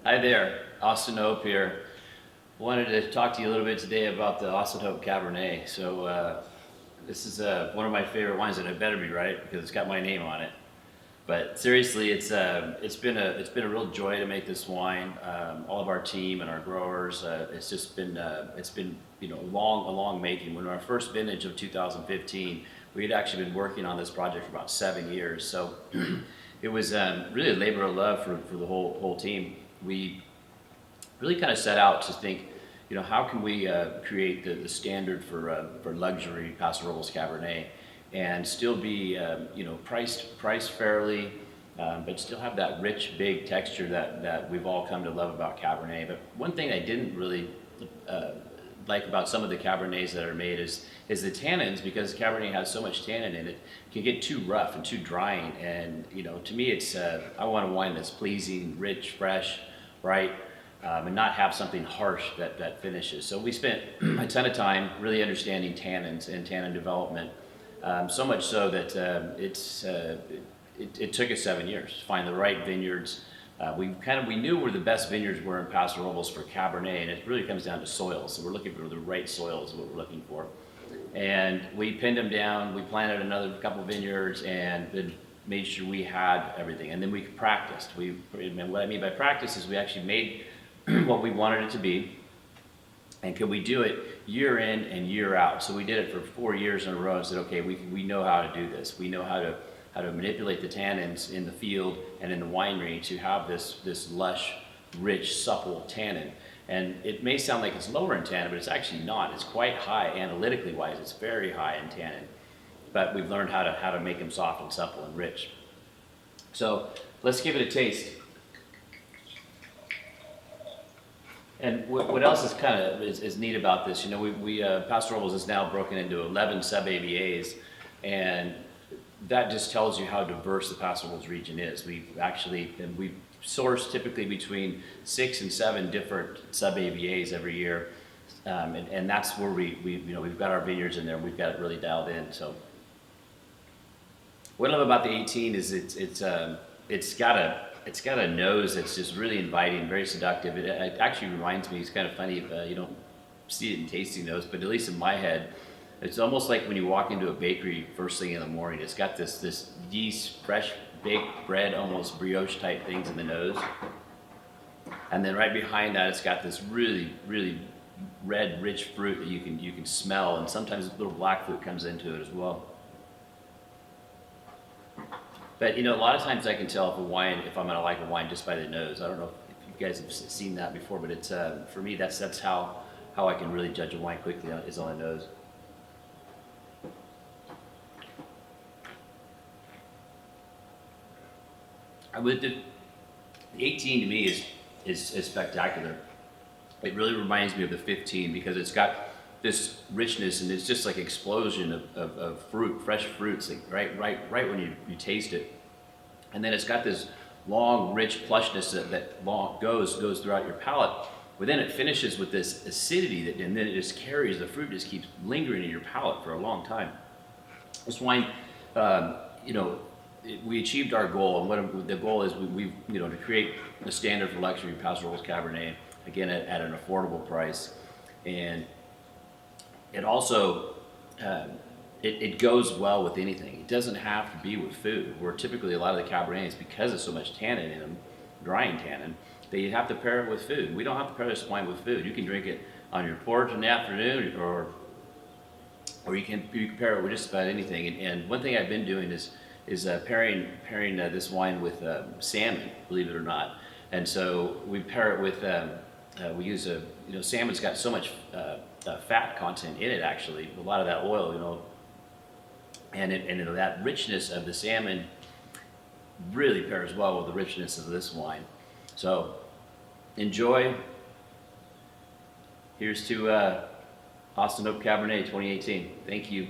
Hi there, Austin Hope here. Wanted to talk to you a little bit today about the Austin Hope Cabernet. This is one of my favorite wines, and it better be right because it's got my name on it. But seriously, it's been a real joy to make this wine. All of our team and our growers, it's been a long making. When our first vintage of 2015, we had actually been working on this project for about 7 years. So it was really a labor of love for the whole team. We really kind of set out to think, how can we create the standard for luxury Paso Robles Cabernet and still be, priced fairly, but still have that rich, big texture that we've all come to love about Cabernet. But one thing I didn't really like about some of the Cabernets that are made is the tannins, because Cabernet has so much tannin in it, can get too rough and too drying. And to me, I want a wine that's pleasing, rich, fresh, bright, and not have something harsh that finishes. So we spent a ton of time really understanding tannins and tannin development, so much so that it took us 7 years to find the right vineyards. We knew where the best vineyards were in Paso Robles for Cabernet, and it really comes down to soils. So we're looking for the right soils is what we're looking for. And we pinned them down. We planted another couple of vineyards and then made sure we had everything. And then we practiced. And what I mean by practice is we actually made what we wanted it to be, and could we do it year in and year out. So we did it for 4 years in a row and said, okay, we know how to do this. We know how to manipulate the tannins in the field and in the winery to have this lush, rich, supple tannin. And it may sound like it's lower in tannin, but it's actually not. It's quite high analytically wise. It's very high in tannin. But we've learned how to make them soft and supple and rich. So let's give it a taste. And what else is neat about this? Paso Robles is now broken into 11 sub-AVAs, and that just tells you how diverse the Paso Robles region is. We source typically between 6 and 7 different sub-AVAs every year, and that's where we've got our vineyards in there, and we've got it really dialed in. So what I love about the 18 is it's got a nose that's just really inviting, very seductive. It actually reminds me, it's kind of funny, you don't see it in tasting notes, but at least in my head, it's almost like when you walk into a bakery first thing in the morning. It's got this yeast, fresh baked bread, almost brioche type things in the nose. And then right behind that, it's got this really, really red, rich fruit that you can smell, and sometimes a little black fruit comes into it as well. But a lot of times I can tell if I'm gonna like a wine just by the nose. I don't know if you guys have seen that before, but it's for me that's how I can really judge a wine quickly is on the nose. The 18 to me is spectacular. It really reminds me of the 15 because it's got this richness, and it's just like explosion of fruit, fresh fruits, like right when you taste it. And then it's got this long, rich plushness that goes throughout your palate. But then it finishes with this acidity and then it just carries, the fruit just keeps lingering in your palate for a long time. This wine, we achieved our goal, and the goal is to create a standard for luxury Paso Robles Cabernet, again at an affordable price. And it also, it goes well with anything. It doesn't have to be with food, where typically a lot of the Cabernets, because there's so much tannin in them, drying tannin, that you have to pair it with food. We don't have to pair this wine with food. You can drink it on your porch in the afternoon, or you can pair it with just about anything. And one thing I've been doing is pairing this wine with salmon, believe it or not. And so we pair it with, we use salmon's got so much fat content in it, actually, a lot of that oil, and that richness of the salmon really pairs well with the richness of this wine. So enjoy. Here's to Austin Hope Cabernet 2018. Thank you.